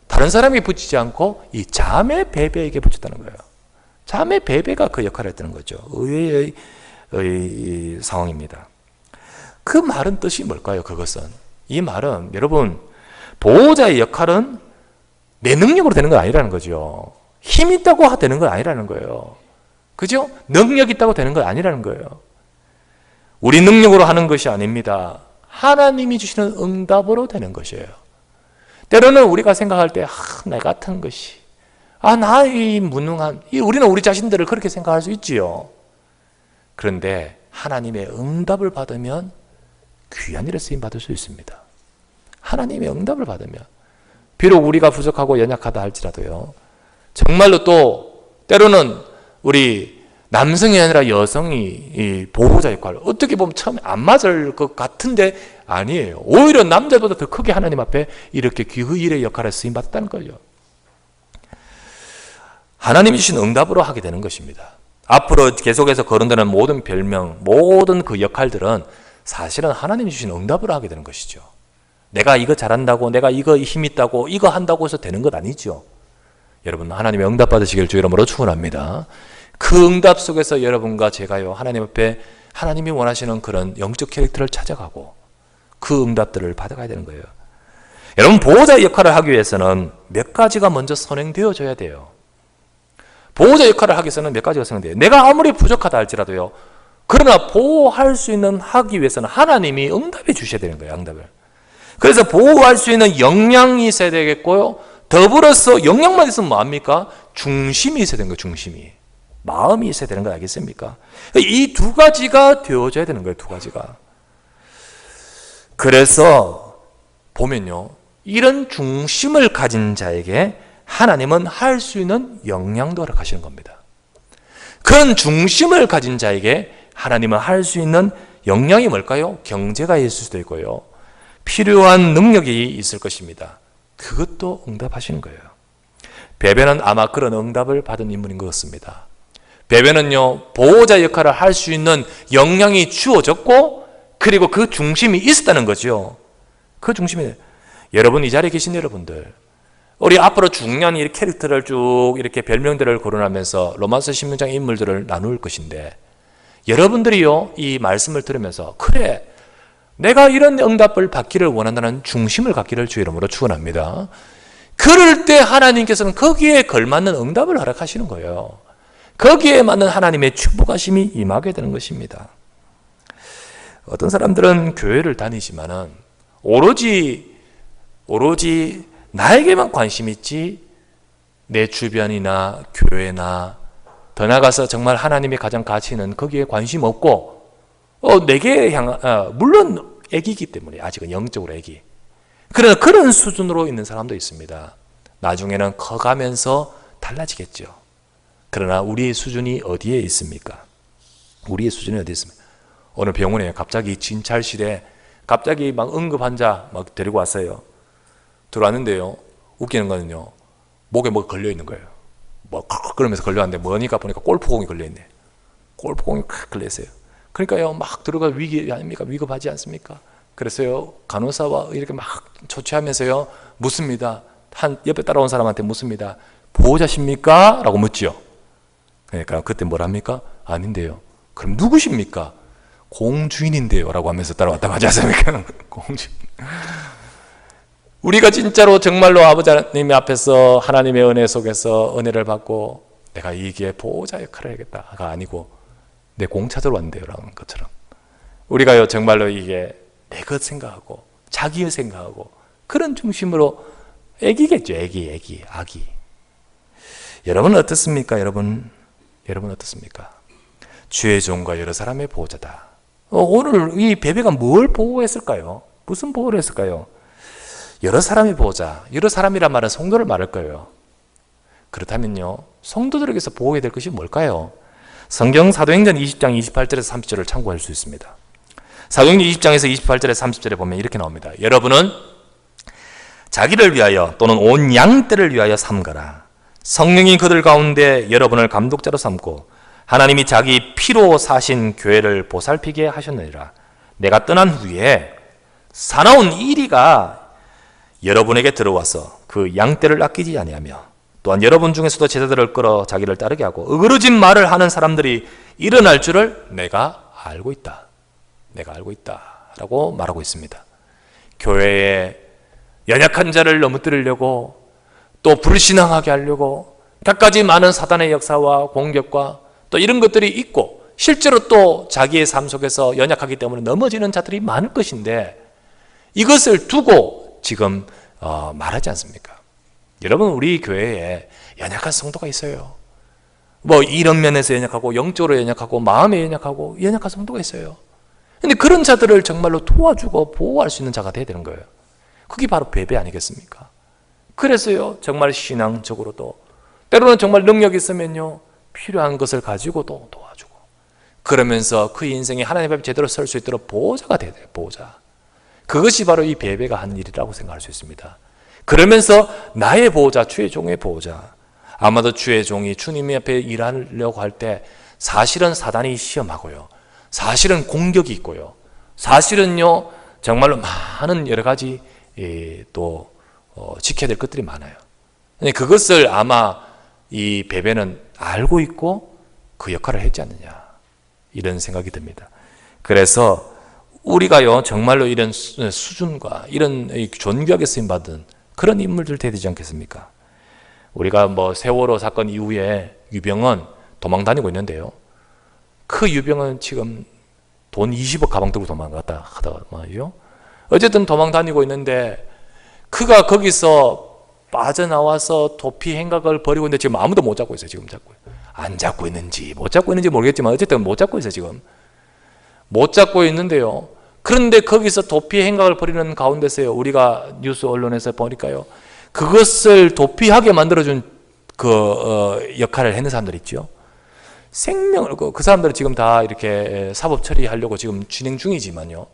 다른 사람이 붙이지 않고 이 자매 베베에게 붙였다는 거예요. 자매 베베가 그 역할을 했다는 거죠. 의외의 상황입니다. 그 말은 뜻이 뭘까요? 그것은 이 말은 여러분 보호자의 역할은 내 능력으로 되는 건 아니라는 거죠. 힘 있다고 되는 건 아니라는 거예요. 그죠? 능력 있다고 되는 건 아니라는 거예요. 우리 능력으로 하는 것이 아닙니다. 하나님이 주시는 응답으로 되는 것이에요. 때로는 우리가 생각할 때 나 같은 것이 나 이 무능한 우리는 우리 자신들을 그렇게 생각할 수 있지요. 그런데 하나님의 응답을 받으면 귀한 일에 쓰임 받을 수 있습니다. 하나님의 응답을 받으면 비록 우리가 부족하고 연약하다 할지라도요, 정말로 또 때로는 우리 남성이 아니라 여성이 이 보호자 역할을, 어떻게 보면 처음에 안 맞을 것 같은데 아니에요. 오히려 남자보다 더 크게 하나님 앞에 이렇게 귀의일의 역할을 쓰임받았다는 거죠. 하나님이 주신 응답으로 하게 되는 것입니다. 앞으로 계속해서 거론되는 모든 별명, 모든 그 역할들은 사실은 하나님이 주신 응답으로 하게 되는 것이죠. 내가 이거 잘한다고, 내가 이거 힘 있다고, 이거 한다고 해서 되는 것 아니죠. 여러분, 하나님의 응답 받으시길 주 이름으로 축원합니다. 그 응답 속에서 여러분과 제가요, 하나님 앞에 하나님이 원하시는 그런 영적 캐릭터를 찾아가고 그 응답들을 받아가야 되는 거예요. 여러분, 보호자의 역할을 하기 위해서는 몇 가지가 먼저 선행되어져야 돼요. 보호자 역할을 하기 위해서는 몇 가지가 선행돼요. 내가 아무리 부족하다 할지라도요, 그러나 보호할 수 있는 하기 위해서는 하나님이 응답해 주셔야 되는 거예요. 응답을. 그래서 보호할 수 있는 역량이 있어야 되겠고요, 더불어서 역량만 있으면 뭐합니까? 중심이 있어야 되는 거예요. 중심이. 마음이 있어야 되는 거 알겠습니까? 이 두 가지가 되어져야 되는 거예요. 두 가지가. 그래서 보면요, 이런 중심을 가진 자에게 하나님은 할 수 있는 역량도 허락하시는 겁니다. 그런 중심을 가진 자에게 하나님은 할 수 있는 역량이 뭘까요? 경제가 있을 수도 있고요, 필요한 능력이 있을 것입니다. 그것도 응답하시는 거예요. 베베는 아마 그런 응답을 받은 인물인 것 같습니다. 베베는요, 보호자 역할을 할 수 있는 역량이 주어졌고, 그리고 그 중심이 있었다는 거죠. 그 중심이, 여러분, 이 자리에 계신 여러분들, 우리 앞으로 중요한 이 캐릭터를 쭉 이렇게 별명들을 거론하면서 로마서 16장 인물들을 나눌 것인데, 여러분들이요, 이 말씀을 들으면서 그래, 내가 이런 응답을 받기를 원한다는 중심을 갖기를 주 이름으로 축원합니다. 그럴 때 하나님께서는 거기에 걸맞는 응답을 허락하시는 거예요. 거기에 맞는 하나님의 축복하심이 임하게 되는 것입니다. 어떤 사람들은 교회를 다니지만은 오로지 나에게만 관심이 있지 내 주변이나 교회나 더 나아가서 정말 하나님의 가장 가치 있는 거기에 관심 없고, 내게 물론 애기이기 때문에 아직은 영적으로 애기. 그러나 그런 수준으로 있는 사람도 있습니다. 나중에는 커가면서 달라지겠죠. 그러나 우리의 수준이 어디에 있습니까? 우리의 수준이 어디에 있습니까? 오늘 병원에 갑자기 진찰실에 갑자기 막 응급 환자 막 데리고 왔어요. 들어왔는데요, 웃기는 거는요, 목에 뭐가 걸려 있는 거예요. 뭐 그러면서 걸려왔는데 뭐니까 보니까 골프공이 걸려 있네. 골프공이 칵 걸려 있어요. 그러니까요, 막 들어가 위기 아닙니까? 위급하지 않습니까? 그래서요, 간호사와 이렇게 막 조치하면서요, 묻습니다. 한 옆에 따라온 사람한테 묻습니다. 보호자십니까? 라고 묻죠. 그러니까 그때 뭐랍니까? 아닌데요. 그럼 누구십니까? 공주인인데요. 라고 하면서 따라왔다 하지 않습니까? 공주인. 우리가 진짜로 정말로 아버지 하나님 앞에서 하나님의 은혜 속에서 은혜를 받고 내가 이기에 보호자 역할을 해야겠다가 아니고 내 공 찾으러 왔는데요 라는 것처럼, 우리가요 정말로 이게 내 것 생각하고 자기 것 생각하고 그런 중심으로, 애기겠죠. 아기. 여러분은 어떻습니까? 여러분 어떻습니까? 주의 종과 여러 사람의 보호자다. 오늘 이 베베가 뭘 보호했을까요? 무슨 보호를 했을까요? 여러 사람의 보호자. 여러 사람이란 말은 성도를 말할 거예요. 그렇다면요, 성도들에게서 보호해야 될 것이 뭘까요? 성경 사도행전 20장 28절에서 30절을 참고할 수 있습니다. 사도행전 20장에서 28절에서 30절에 보면 이렇게 나옵니다. 여러분은 자기를 위하여 또는 온 양떼를 위하여 삼가라. 성령이 그들 가운데 여러분을 감독자로 삼고 하나님이 자기 피로 사신 교회를 보살피게 하셨느니라. 내가 떠난 후에 사나운 이리가 여러분에게 들어와서 그 양떼를 아끼지 아니하며, 또한 여러분 중에서도 제자들을 끌어 자기를 따르게 하고 어그러진 말을 하는 사람들이 일어날 줄을 내가 알고 있다. 라고 말하고 있습니다. 교회에 연약한 자를 넘어뜨리려고, 또 불신앙하게 하려고 갖가지 많은 사단의 역사와 공격과 또 이런 것들이 있고, 실제로 또 자기의 삶 속에서 연약하기 때문에 넘어지는 자들이 많을 것인데, 이것을 두고 지금 말하지 않습니까? 여러분, 우리 교회에 연약한 성도가 있어요. 뭐 이런 면에서 연약하고 영적으로 연약하고 마음에 연약하고 연약한 성도가 있어요. 근데 그런 자들을 정말로 도와주고 보호할 수 있는 자가 돼야 되는 거예요. 그게 바로 베베 아니겠습니까? 그래서요, 정말 신앙적으로도 때로는 정말 능력이 있으면요, 필요한 것을 가지고도 도와. 그러면서 그 인생에 하나님 앞에 제대로 설 수 있도록 보호자가 돼야 돼요. 보호자. 그것이 바로 이 베베가 한 일이라고 생각할 수 있습니다. 그러면서 나의 보호자, 주의 종의 보호자. 아마도 주의 종이 주님 앞에 일하려고 할 때 사실은 사단이 시험하고요. 사실은 공격이 있고요. 사실은요, 정말로 많은 여러 가지 또 지켜야 될 것들이 많아요. 그것을 아마 이 베베는 알고 있고 그 역할을 했지 않느냐, 이런 생각이 듭니다. 그래서 우리가요, 정말로 이런 수준과 이런 존귀하게 쓰임받은 그런 인물들 돼야 되지 않겠습니까? 우리가 뭐 세월호 사건 이후에 유병은 도망 다니고 있는데요. 그 유병은 지금 돈 20억 가방 들고 도망갔다 하다가 말이죠. 어쨌든 도망 다니고 있는데 그가 거기서 빠져나와서 도피 행각을 벌이고 있는데 지금 아무도 못 잡고 있어요. 지금 잡고 안 잡고 있는지 못 잡고 있는지 모르겠지만 어쨌든 못 잡고 있어요. 지금 못 잡고 있는데요. 그런데 거기서 도피 행각을 벌이는 가운데서요, 우리가 뉴스 언론에서 보니까요, 그것을 도피하게 만들어준 그 역할을 했는 사람들 있죠. 생명을 그 사람들은 지금 다 이렇게 사법 처리하려고 지금 진행 중이지만요,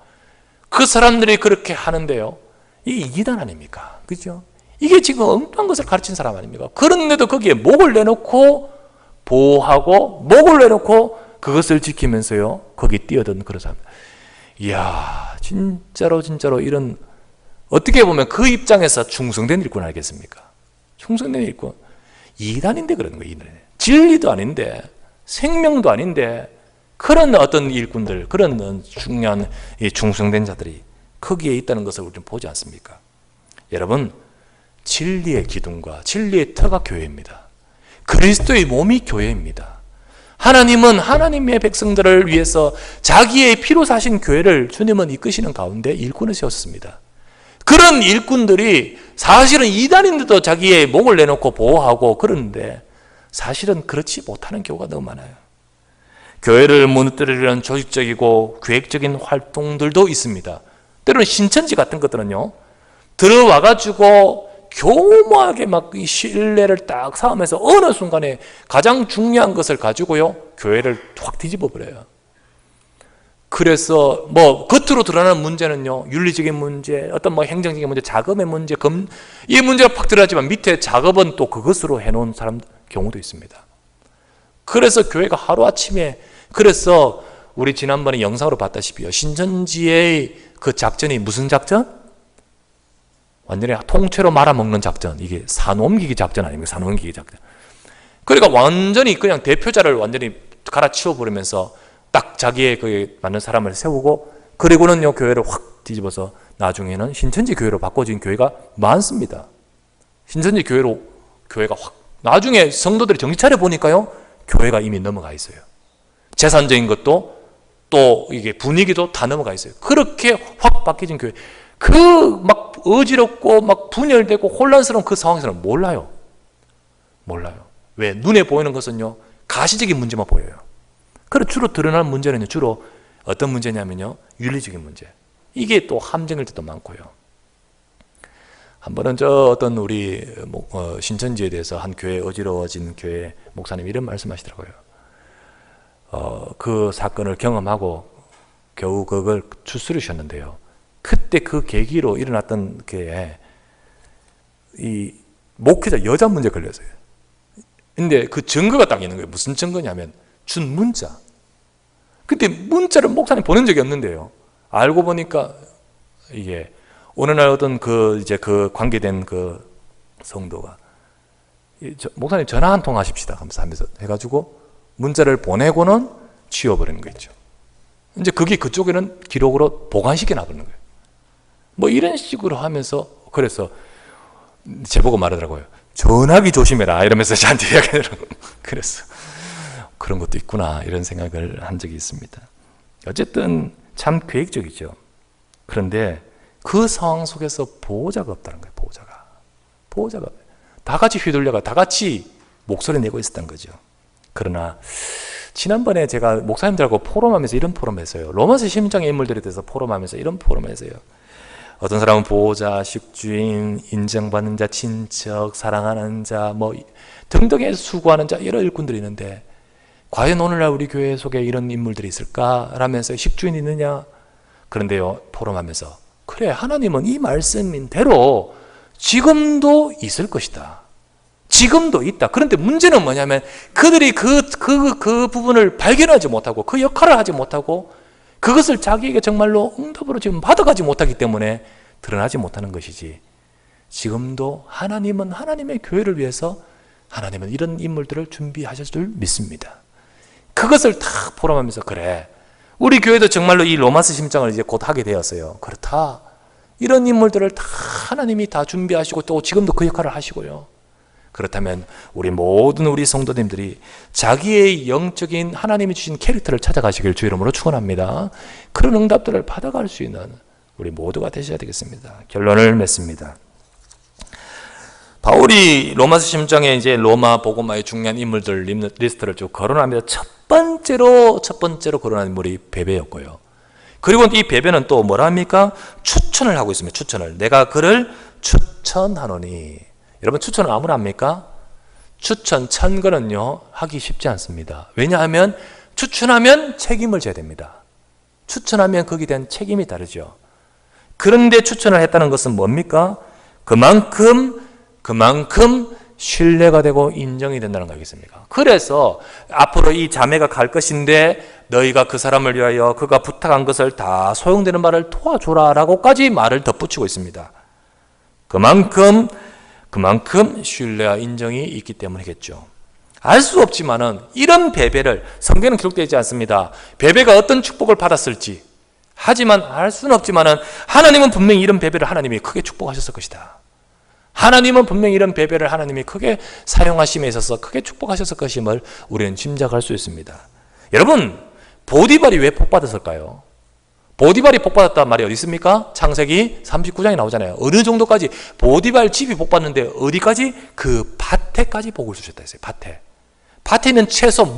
그 사람들이 그렇게 하는데요, 이게 이단 아닙니까? 그죠? 이게 지금 엉뚱한 것을 가르친 사람 아닙니까? 그런데도 거기에 목을 내놓고 보호하고 목을 내놓고 그것을 지키면서요, 거기 뛰어든 그런 사람. 이야, 진짜로 이런, 어떻게 보면 그 입장에서 충성된 일꾼 알겠습니까? 충성된 일꾼. 이단인데 그러는 거예요. 이단. 진리도 아닌데, 생명도 아닌데, 그런 어떤 일꾼들, 그런 중요한 충성된 자들이 거기에 있다는 것을 우리는 보지 않습니까? 여러분, 진리의 기둥과 진리의 터가 교회입니다. 그리스도의 몸이 교회입니다. 하나님은 하나님의 백성들을 위해서 자기의 피로 사신 교회를 주님은 이끄시는 가운데 일꾼을 세웠습니다. 그런 일꾼들이 사실은 이단인데도 자기의 목을 내놓고 보호하고 그러는데 사실은 그렇지 못하는 경우가 너무 많아요. 교회를 무너뜨리려는 조직적이고 계획적인 활동들도 있습니다. 때로는 신천지 같은 것들은요, 들어와가지고 교묘하게 막 신뢰를 딱 쌓으면서 어느 순간에 가장 중요한 것을 가지고요, 교회를 확 뒤집어 버려요. 그래서 뭐 겉으로 드러나는 문제는요, 윤리적인 문제, 어떤 뭐 행정적인 문제, 자금의 문제, 이 문제가 팍 드러나지만 밑에 작업은 또 그것으로 해놓은 사람 경우도 있습니다. 그래서 교회가 하루아침에, 그래서 우리 지난번에 영상으로 봤다시피요, 신천지의 그 작전이 무슨 작전? 완전히 통째로 말아먹는 작전. 이게 산옮기기 작전 아닙니까? 산옮기기 작전. 그러니까 완전히 그냥 대표자를 완전히 갈아치워 버리면서 딱 자기의 그 맞는 사람을 세우고, 그리고는요, 교회를 확 뒤집어서 나중에는 신천지 교회로 바꿔진 교회가 많습니다. 신천지 교회가 확, 나중에 성도들이 정신 차려 보니까요, 교회가 이미 넘어가 있어요. 재산적인 것도 또 이게 분위기도 다 넘어가 있어요. 그렇게 확 바뀌어진 교회. 그 막 어지럽고 막 분열되고 혼란스러운 그 상황에서는 몰라요. 왜? 눈에 보이는 것은요, 가시적인 문제만 보여요. 그리고 주로 드러나는 문제는 주로 어떤 문제냐면요, 윤리적인 문제. 이게 또 함정일 때도 많고요. 한 번은 어떤 우리 신천지에 대해서 한 교회, 어지러워진 교회 목사님이 이런 말씀하시더라고요. 그 사건을 경험하고 겨우 그걸 추스르셨는데요. 그때 그 계기로 일어났던 게 이 목회자 여자 문제 걸렸어요. 근데 그 증거가 딱 있는 거예요. 무슨 증거냐면 준 문자. 그때 문자를 목사님 보낸 적이 없는데요. 알고 보니까 이게 어느 날 어떤 그 관계된 그 성도가 목사님 전화 한 통 하십시다 하면서 해가지고 문자를 보내고는 지워버리는 거 있죠. 이제 그게 그쪽에는 기록으로 보관시켜 놔버리는 거예요. 뭐 이런 식으로 하면서, 그래서 제보고 말하더라고요. 전화기 조심해라 이러면서 저한테 이야기하더라고요. 그래서 그런 것도 있구나 이런 생각을 한 적이 있습니다. 어쨌든 참 계획적이죠. 그런데 그 상황 속에서 보호자가 없다는 거예요. 보호자가 다 같이 휘둘려가 다 같이 목소리 내고 있었던 거죠. 그러나 지난번에 제가 목사님들하고 포럼하면서 이런 포럼을 했어요. 로마서 심장의 인물들에 대해서 포럼하면서 이런 포럼을 했어요. 어떤 사람은 보호자, 식주인, 인정받는 자, 친척, 사랑하는 자, 뭐 등등에 수고하는 자, 여러 일꾼들이 있는데 과연 오늘날 우리 교회 속에 이런 인물들이 있을까라면서 식주인이 있느냐? 그런데요, 포럼하면서 그래, 하나님은 이 말씀인대로 지금도 있을 것이다. 지금도 있다. 그런데 문제는 뭐냐면 그들이 그 부분을 발견하지 못하고 그 역할을 하지 못하고 그것을 자기에게 정말로 응답으로 지금 받아가지 못하기 때문에 드러나지 못하는 것이지, 지금도 하나님은 하나님의 교회를 위해서 하나님은 이런 인물들을 준비하실 줄 믿습니다. 그것을 다 포럼하면서 그래, 우리 교회도 정말로 이 로마서 심장을 이제 곧 하게 되었어요. 그렇다. 이런 인물들을 다 하나님이 다 준비하시고 또 지금도 그 역할을 하시고요. 그렇다면 우리 모든 우리 성도님들이 자기의 영적인 하나님이 주신 캐릭터를 찾아가시길 주 이름으로 축원합니다. 그런 응답들을 받아갈 수 있는 우리 모두가 되셔야 되겠습니다. 결론을 맺습니다. 바울이 로마서 10장에 이제 로마 복음화의 중요한 인물들 리스트를 쭉 거론합니다. 첫 번째로 거론한 인물이 베베였고요. 그리고 이 베베는 또 뭐라 합니까? 추천을 하고 있습니다. 추천을. 내가 그를 추천하노니. 여러분, 추천을 아무나 합니까? 추천, 천거는요 하기 쉽지 않습니다. 왜냐하면 추천하면 책임을 져야 됩니다. 추천하면 거기에 대한 책임이 다르죠. 그런데 추천을 했다는 것은 뭡니까? 그만큼 신뢰가 되고 인정이 된다는 거 아니겠습니까? 그래서 앞으로 이 자매가 갈 것인데 너희가 그 사람을 위하여 그가 부탁한 것을 다 소용되는 말을 도와줘라 라고까지 말을 덧붙이고 있습니다. 그만큼 신뢰와 인정이 있기 때문이겠죠. 알 수 없지만은 이런 베베를, 성경에는 기록되지 않습니다. 베베가 어떤 축복을 받았을지. 하지만 알 수는 없지만은 하나님은 분명히 이런 베베를 하나님이 크게 축복하셨을 것이다. 하나님은 분명히 이런 베베를 하나님이 크게 사용하심에 있어서 크게 축복하셨을 것임을 우리는 짐작할 수 있습니다. 여러분, 보디발이 왜 복받았을까요? 보디발이 복받았단 말이 어디 있습니까? 창세기 39장에 나오잖아요. 어느 정도까지? 보디발 집이 복받는데 어디까지? 그 밭에까지 복을 주셨다 했어요. 밭에 있는 채소,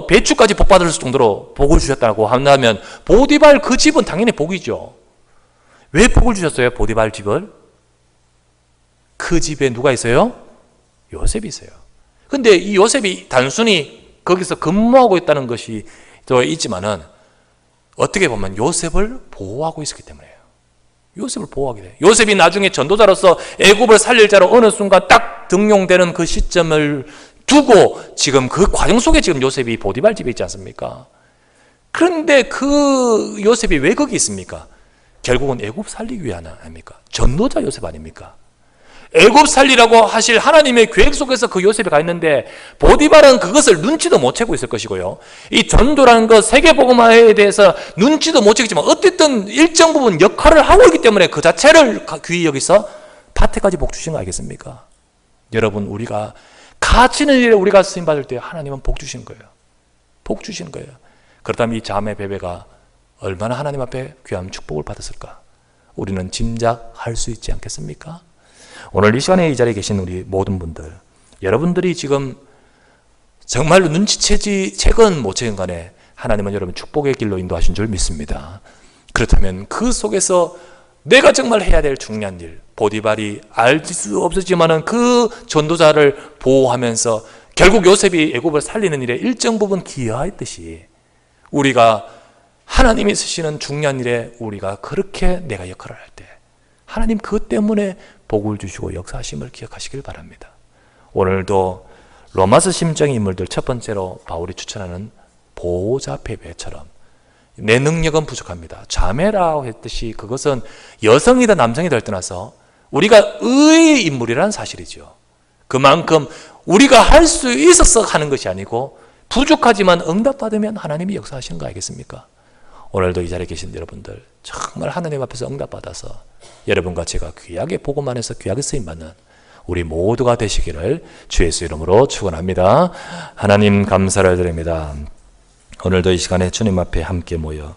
배추까지 복받을 정도로 복을 주셨다고 한다면 보디발 그 집은 당연히 복이죠. 왜 복을 주셨어요? 보디발 집을? 그 집에 누가 있어요? 요셉이 있어요. 근데 이 요셉이 단순히 거기서 근무하고 있다는 것이 또 있지만은 어떻게 보면 요셉을 보호하고 있었기 때문이에요. 요셉을 보호하게 돼요. 요셉이 나중에 전도자로서 애굽을 살릴 자로 어느 순간 딱 등용되는 그 시점을 두고 지금 그 과정 속에 지금 요셉이 보디발 집에 있지 않습니까? 그런데 그 요셉이 왜 거기 있습니까? 결국은 애굽 살리기 위한 아닙니까? 전도자 요셉 아닙니까? 애굽 살리라고 하실 하나님의 계획 속에서 그 요셉이 가 있는데 보디발은 그것을 눈치도 못 채고 있을 것이고요. 이 전도라는 것, 세계복음화에 대해서 눈치도 못 채겠지만 어쨌든 일정 부분 역할을 하고 있기 때문에 그 자체를 귀히 여기서 밭에까지 복 주신 거 알겠습니까? 여러분, 우리가 가치는 일에 우리가 쓰임받을 때 하나님은 복 주시는 거예요. 복 주시는 거예요. 그렇다면 이 자매 베베가 얼마나 하나님 앞에 귀한 축복을 받았을까? 우리는 짐작할 수 있지 않겠습니까? 오늘 이 시간에 이 자리에 계신 우리 모든 분들, 여러분들이 지금 정말로 눈치채건 못 채건 간에 하나님은 여러분 축복의 길로 인도하신 줄 믿습니다. 그렇다면 그 속에서 내가 정말 해야 될 중요한 일, 보디발이 알 수 없었지만은 그 전도자를 보호하면서 결국 요셉이 애굽을 살리는 일에 일정 부분 기여했듯이 우리가 하나님이 쓰시는 중요한 일에 우리가 그렇게 내가 역할을 할 때 하나님 그것 때문에 복을 주시고 역사하심을 기억하시길 바랍니다. 오늘도 로마서 10장의 인물들 첫 번째로 바울이 추천하는 보호자 베베처럼 내 능력은 부족합니다. 자매라고 했듯이 그것은 여성이든 남성이든 떠나서 우리가 의의 인물이라는 사실이죠. 그만큼 우리가 할 수 있어서 하는 것이 아니고 부족하지만 응답받으면 하나님이 역사하시는 거 알겠습니까? 오늘도 이 자리에 계신 여러분들 정말 하나님 앞에서 응답받아서 여러분과 제가 귀하게 복음 안에서 귀하게 쓰임받는 우리 모두가 되시기를 주 예수 이름으로 축원합니다. 하나님 감사를 드립니다. 오늘도 이 시간에 주님 앞에 함께 모여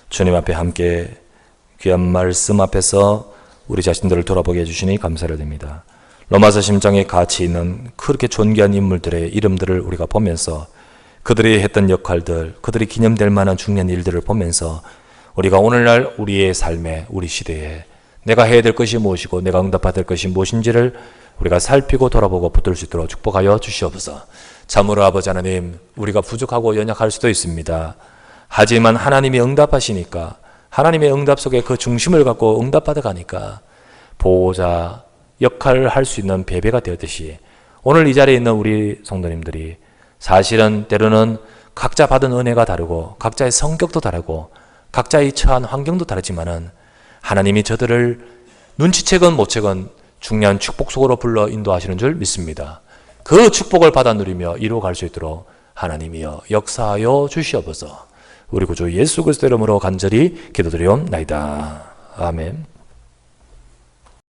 주님 앞에 함께 귀한 말씀 앞에서 우리 자신들을 돌아보게 해주시니 감사를 드립니다. 로마서 10장에 가치 있는 그렇게 존귀한 인물들의 이름들을 우리가 보면서 그들이 했던 역할들, 그들이 기념될 만한 중요한 일들을 보면서 우리가 오늘날 우리의 삶에, 우리 시대에 내가 해야 될 것이 무엇이고 내가 응답받을 것이 무엇인지를 우리가 살피고 돌아보고 붙들 수 있도록 축복하여 주시옵소서. 참으로 아버지 하나님, 우리가 부족하고 연약할 수도 있습니다. 하지만 하나님이 응답하시니까, 하나님의 응답 속에 그 중심을 갖고 응답받아 가니까 보호자 역할을 할 수 있는 배배가 되었듯이, 오늘 이 자리에 있는 우리 성도님들이 사실은 때로는 각자 받은 은혜가 다르고 각자의 성격도 다르고 각자의 처한 환경도 다르지만은 하나님이 저들을 눈치채건 못채건 중요한 축복 속으로 불러 인도하시는 줄 믿습니다. 그 축복을 받아 누리며 이루어갈 수 있도록 하나님이여 역사하여 주시옵소서. 우리 구주 예수 그리스도 이름으로 간절히 기도드리옵나이다. 아멘.